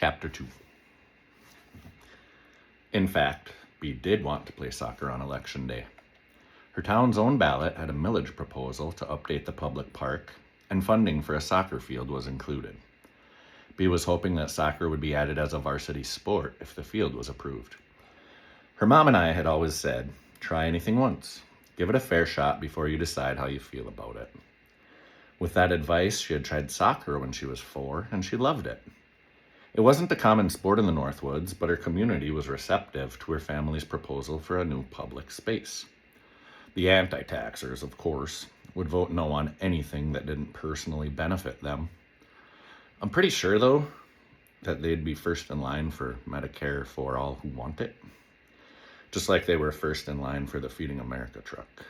Chapter 2. In fact, Bea did want to play soccer on election day. Her town's own ballot had a millage proposal to update the public park, and funding for a soccer field was included. Bea was hoping that soccer would be added as a varsity sport if the field was approved. Her mom and I had always said, try anything once. Give it a fair shot before you decide how you feel about it. With that advice, she had tried soccer when she was 4, and she loved it. It wasn't a common sport in the Northwoods, but her community was receptive to her family's proposal for a new public space. The anti-taxers, of course, would vote no on anything that didn't personally benefit them. I'm pretty sure, though, that they'd be first in line for Medicare for all who want it, just like they were first in line for the Feeding America truck.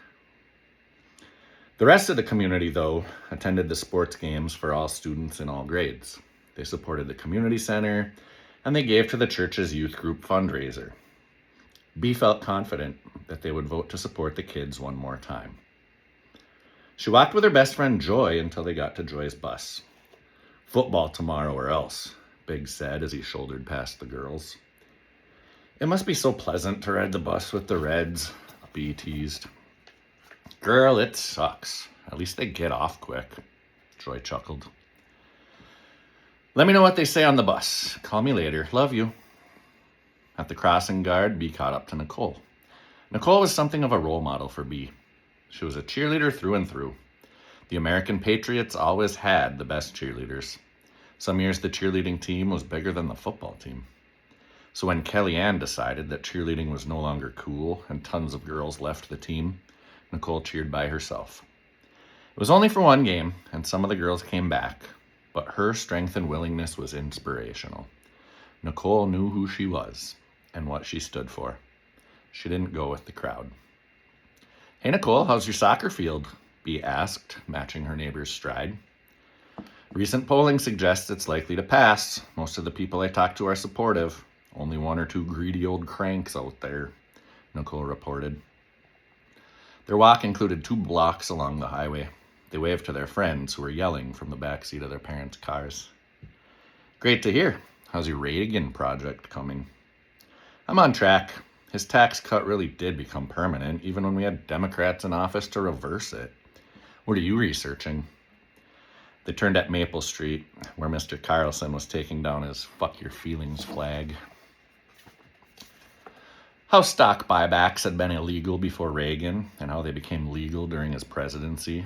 The rest of the community, though, attended the sports games for all students in all grades. They supported the community center, and they gave to the church's youth group fundraiser. Bea felt confident that they would vote to support the kids one more time. She walked with her best friend Joy until they got to Joy's bus. Football tomorrow or else, Biggs said as he shouldered past the girls. It must be so pleasant to ride the bus with the Reds, Bea teased. Girl, it sucks. At least they get off quick, Joy chuckled. Let me know what they say on the bus. Call me later. Love you. At the crossing guard, Bea caught up to Nicole. Nicole was something of a role model for Bea. She was a cheerleader through and through. The American Patriots always had the best cheerleaders. Some years the cheerleading team was bigger than the football team. So when Kellyanne decided that cheerleading was no longer cool and tons of girls left the team, Nicole cheered by herself. It was only for one game, and some of the girls came back, but her strength and willingness was inspirational. Nicole knew who she was and what she stood for. She didn't go with the crowd. Hey Nicole, how's your soccer field? Bea asked, matching her neighbor's stride. Recent polling suggests it's likely to pass. Most of the people I talk to are supportive. Only 1 or 2 greedy old cranks out there, Nicole reported. Their walk included 2 blocks along the highway. They waved to their friends who were yelling from the backseat of their parents' cars. Great to hear. How's your Reagan project coming? I'm on track. His tax cut really did become permanent, even when we had Democrats in office to reverse it. What are you researching? They turned at Maple Street, where Mr. Carlson was taking down his fuck your feelings flag. How stock buybacks had been illegal before Reagan, and how they became legal during his presidency.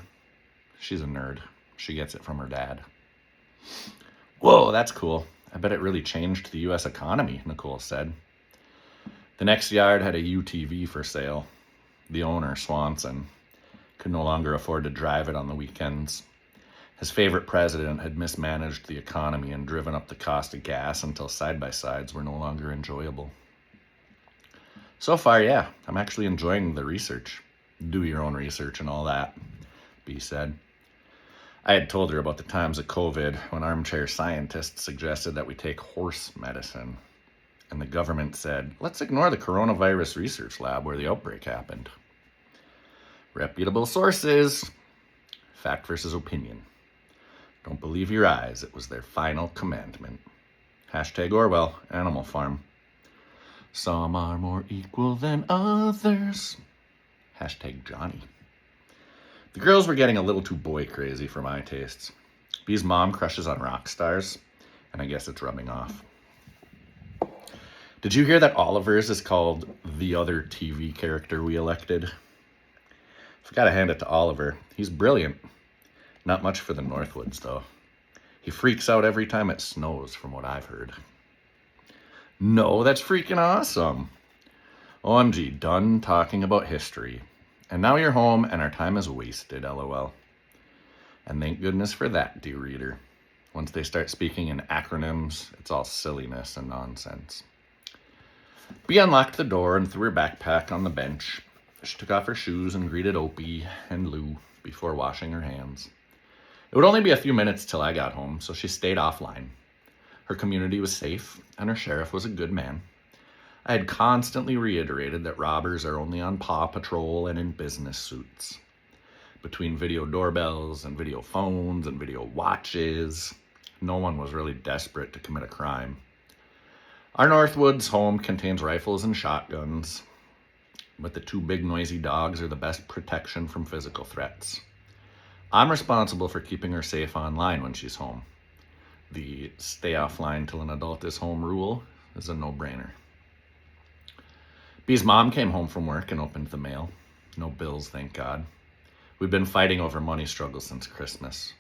She's a nerd. She gets it from her dad. Whoa, that's cool. I bet it really changed the U.S. economy, Nicole said. The next yard had a UTV for sale. The owner, Swanson, could no longer afford to drive it on the weekends. His favorite president had mismanaged the economy and driven up the cost of gas until side-by-sides were no longer enjoyable. So far, yeah, I'm actually enjoying the research. Do your own research and all that, Bea said. I had told her about the times of COVID when armchair scientists suggested that we take horse medicine. And the government said, let's ignore the coronavirus research lab where the outbreak happened. Reputable sources. Fact versus opinion. Don't believe your eyes. It was their final commandment. Hashtag Orwell, Animal Farm. Some are more equal than others. Hashtag Johnny. The girls were getting a little too boy crazy for my tastes. Bea's mom crushes on rock stars, and I guess it's rubbing off. Did you hear that Oliver's is called the other TV character we elected? I've got to hand it to Oliver. He's brilliant. Not much for the Northwoods, though. He freaks out every time it snows, from what I've heard. No, that's freaking awesome. OMG, done talking about history. And now you're home and our time is wasted, LOL. And thank goodness for that, dear reader. Once they start speaking in acronyms, it's all silliness and nonsense. Bea unlocked the door and threw her backpack on the bench. She took off her shoes and greeted Opie and Lou before washing her hands. It would only be a few minutes till I got home, so she stayed offline. Her community was safe, and her sheriff was a good man. I had constantly reiterated that robbers are only on Paw Patrol and in business suits. Between video doorbells and video phones and video watches, no one was really desperate to commit a crime. Our Northwoods home contains rifles and shotguns, but the two big noisy dogs are the best protection from physical threats. I'm responsible for keeping her safe online when she's home. The stay offline till an adult is home rule is a no-brainer. Bee's mom came home from work and opened the mail. No bills, thank God. We've been fighting over money struggles since Christmas.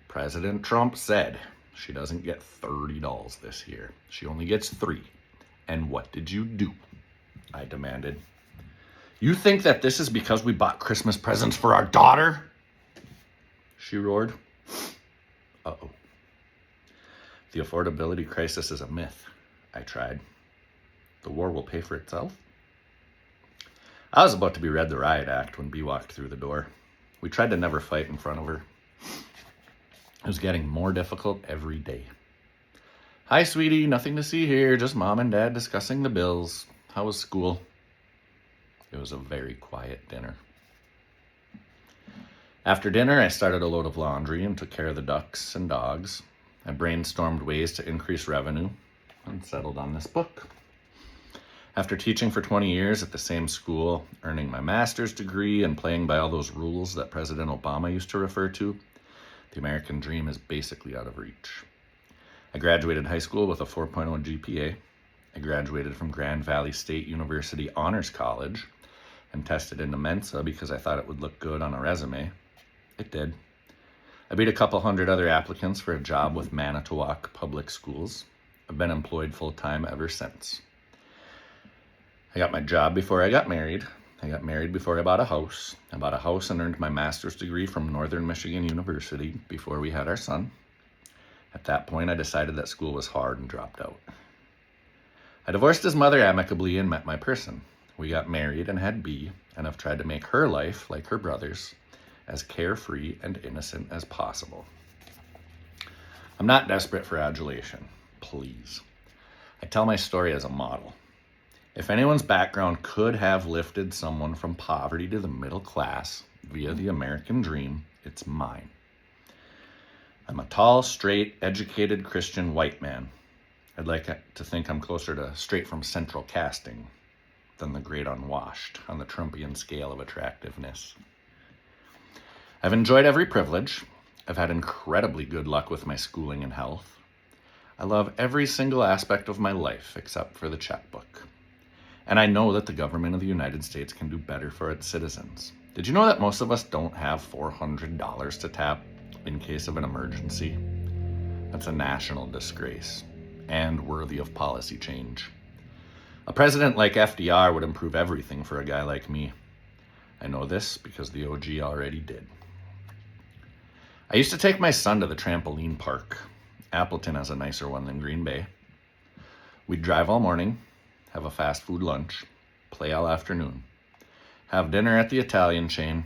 President Trump said she doesn't get $30 this year. She only gets $3. And what did you do? I demanded. You think that this is because we bought Christmas presents for our daughter? She roared. Uh-oh. The affordability crisis is a myth, I tried. The war will pay for itself? I was about to be read the riot act when Bee walked through the door. We tried to never fight in front of her. It was getting more difficult every day. Hi, sweetie, nothing to see here, just mom and dad discussing the bills. How was school? It was a very quiet dinner. After dinner, I started a load of laundry and took care of the ducks and dogs. I brainstormed ways to increase revenue and settled on this book. After teaching for 20 years at the same school, earning my master's degree, and playing by all those rules that President Obama used to refer to, the American dream is basically out of reach. I graduated high school with a 4.0 GPA. I graduated from Grand Valley State University Honors College and tested into Mensa because I thought it would look good on a resume. It did. I beat a couple hundred other applicants for a job with Manitowoc Public Schools. I've been employed full-time ever since. I got my job before I got married. I got married before I bought a house. I bought a house and earned my master's degree from Northern Michigan University before we had our son. At that point, I decided that school was hard and dropped out. I divorced his mother amicably and met my person. We got married and had Bee, and I've tried to make her life, like her brother's, as carefree and innocent as possible. I'm not desperate for adulation, please. I tell my story as a model. If anyone's background could have lifted someone from poverty to the middle class via the American dream, it's mine. I'm a tall, straight, educated Christian white man. I'd like to think I'm closer to straight from central casting than the great unwashed on the Trumpian scale of attractiveness. I've enjoyed every privilege. I've had incredibly good luck with my schooling and health. I love every single aspect of my life except for the checkbook. And I know that the government of the United States can do better for its citizens. Did you know that most of us don't have $400 to tap in case of an emergency? That's a national disgrace and worthy of policy change. A president like FDR would improve everything for a guy like me. I know this because the OG already did. I used to take my son to the trampoline park. Appleton has a nicer one than Green Bay. We'd drive all morning, have a fast food lunch, play all afternoon, have dinner at the Italian chain,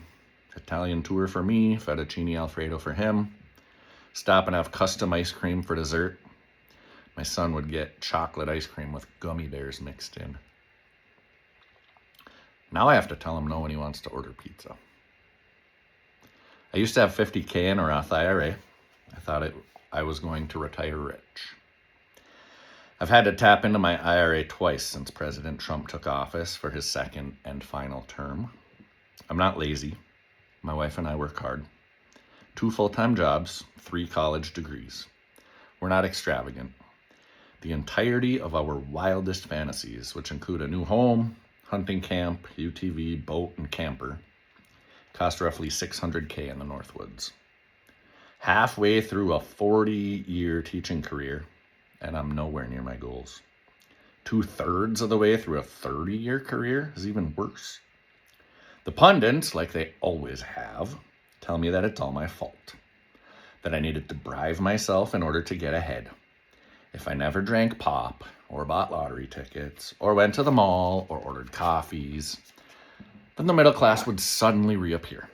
Italian tour for me, fettuccine alfredo for him, stop and have custom ice cream for dessert. My son would get chocolate ice cream with gummy bears mixed in. Now I have to tell him no when he wants to order pizza. I used to have $50K in a Roth IRA. I thought I was going to retire rich. I've had to tap into my IRA twice since President Trump took office for his second and final term. I'm not lazy. My wife and I work hard. 2 full-time jobs, 3 college degrees. We're not extravagant. The entirety of our wildest fantasies, which include a new home, hunting camp, UTV, boat, and camper, cost roughly $600K in the Northwoods. Halfway through a 40-year teaching career, and I'm nowhere near my goals. 2/3 of the way through a 30-year career is even worse. The pundits, like they always have, tell me that it's all my fault, that I needed to bribe myself in order to get ahead. If I never drank pop, or bought lottery tickets, or went to the mall, or ordered coffees, then the middle class would suddenly reappear.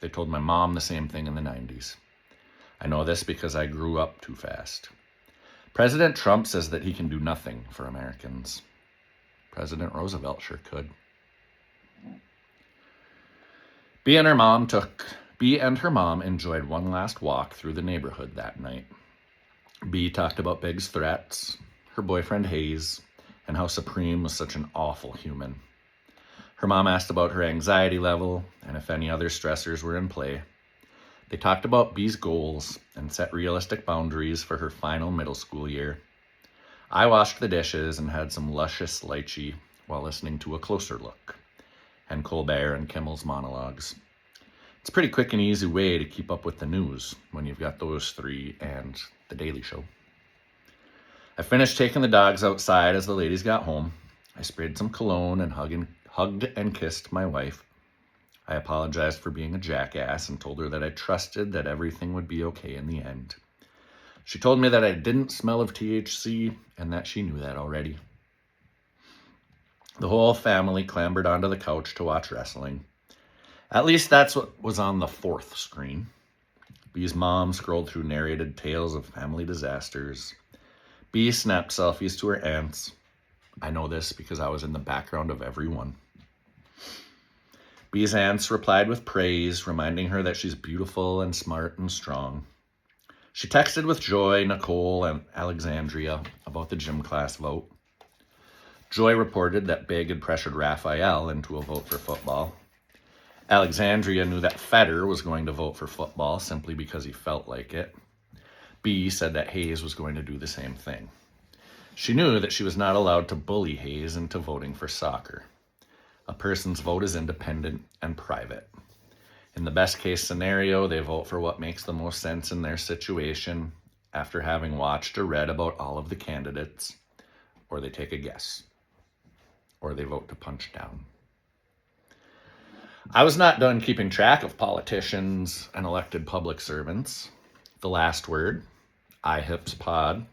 They told my mom the same thing in the 90s. I know this because I grew up too fast. President Trump says that he can do nothing for Americans. President Roosevelt sure could. Bee and her mom enjoyed one last walk through the neighborhood that night. Bee talked about Big's threats, her boyfriend Hayes, and how Supreme was such an awful human. Her mom asked about her anxiety level and if any other stressors were in play. They talked about Bee's goals and set realistic boundaries for her final middle school year. I washed the dishes and had some luscious lychee while listening to A Closer Look and Colbert and Kimmel's monologues. It's a pretty quick and easy way to keep up with the news when you've got those three and The Daily Show. I finished taking the dogs outside as the ladies got home. I sprayed some cologne and hugged and kissed my wife. I apologized for being a jackass and told her that I trusted that everything would be okay in the end. She told me that I didn't smell of THC and that she knew that already. The whole family clambered onto the couch to watch wrestling. At least that's what was on the fourth screen. Bee's mom scrolled through narrated tales of family disasters. Bee snapped selfies to her aunts. I know this because I was in the background of every one. Bee's aunts replied with praise, reminding her that she's beautiful and smart and strong. She texted with Joy, Nicole, and Alexandria about the gym class vote. Joy reported that Big had pressured Raphael into a vote for football. Alexandria knew that Feder was going to vote for football simply because he felt like it. Bee said that Hayes was going to do the same thing. She knew that she was not allowed to bully Hayes into voting for soccer. A person's vote is independent and private. In the best case scenario, they vote for what makes the most sense in their situation after having watched or read about all of the candidates, or they take a guess, or they vote to punch down. I was not done keeping track of politicians and elected public servants. The Last Word, iHips Pod,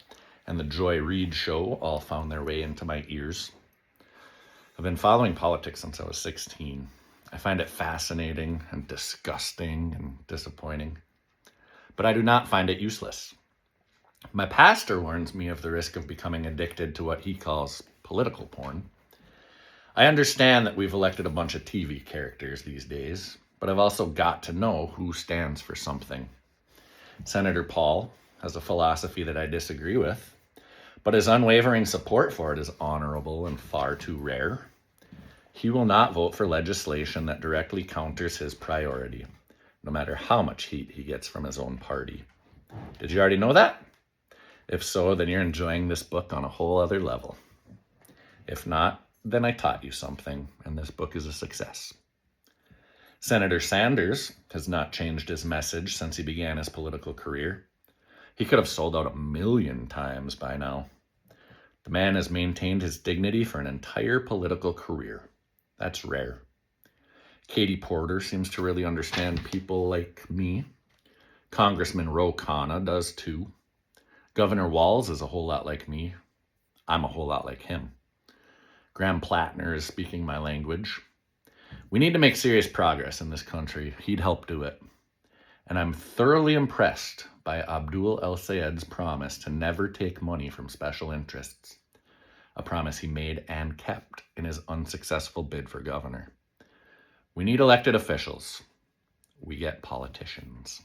and the Joy Reid Show all found their way into my ears. I've been following politics since I was 16. I find it fascinating and disgusting and disappointing, but I do not find it useless. My pastor warns me of the risk of becoming addicted to what he calls political porn. I understand that we've elected a bunch of TV characters these days, but I've also got to know who stands for something. Senator Paul has a philosophy that I disagree with, but his unwavering support for it is honorable and far too rare. He will not vote for legislation that directly counters his priority, no matter how much heat he gets from his own party. Did you already know that? If so, then you're enjoying this book on a whole other level. If not, then I taught you something, and this book is a success. Senator Sanders has not changed his message since he began his political career. He could have sold out 1 million times by now. The man has maintained his dignity for an entire political career. That's rare. Katie Porter seems to really understand people like me. Congressman Ro Khanna does too. Governor Walz is a whole lot like me. I'm a whole lot like him. Graham Plattner is speaking my language. We need to make serious progress in this country. He'd help do it. And I'm thoroughly impressed by Abdul El-Sayed's promise to never take money from special interests, a promise he made and kept in his unsuccessful bid for governor. We need elected officials. We get politicians.